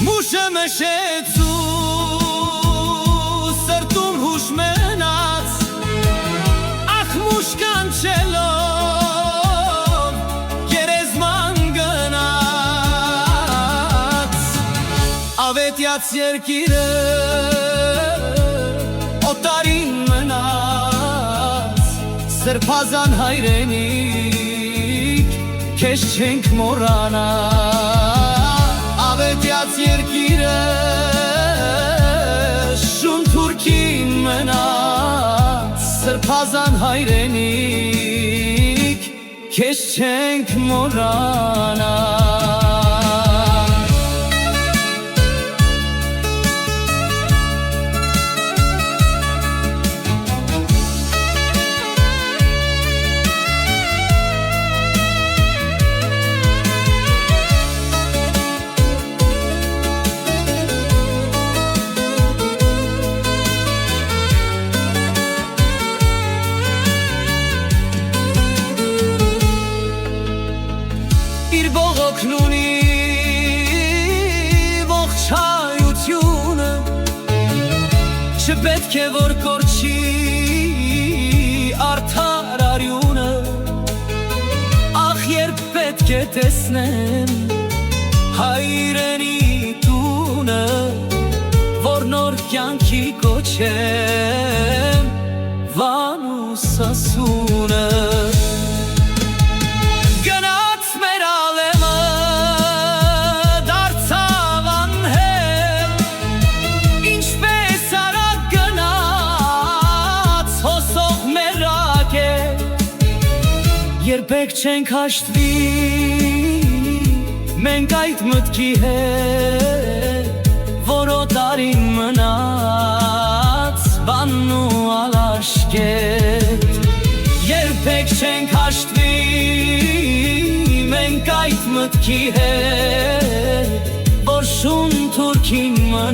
Մուշը մշեցու սրտում հուշ մնաց, ախ մուշ կանչելով երեզման գնաց, ավետյաց երկիրը օտարին մնաց, սրբազան հայրենիք քեզ չենք մոռանա, ավետյաց երկիրը շուն թուրքին մնաց, սրբազան հայրենիք քեզ չենք մոռանա։ Իր բողոքն ունի ողջայությունը, չպետք է որ կորչի արդար արյունը, ախ երբ պետք է տեսնեմ հայրենի տունը, որ նոր կյանքի կոչեմ Վանուս ասունը, երբեք չենք հաշտվի մենք այդ մտքի հետ, որ օտարին մնաց բանն ու ալաշկետ, երբեք չենք հաշտվի մենք այդ մտքի հետ, որ շուն թուրքին մնաց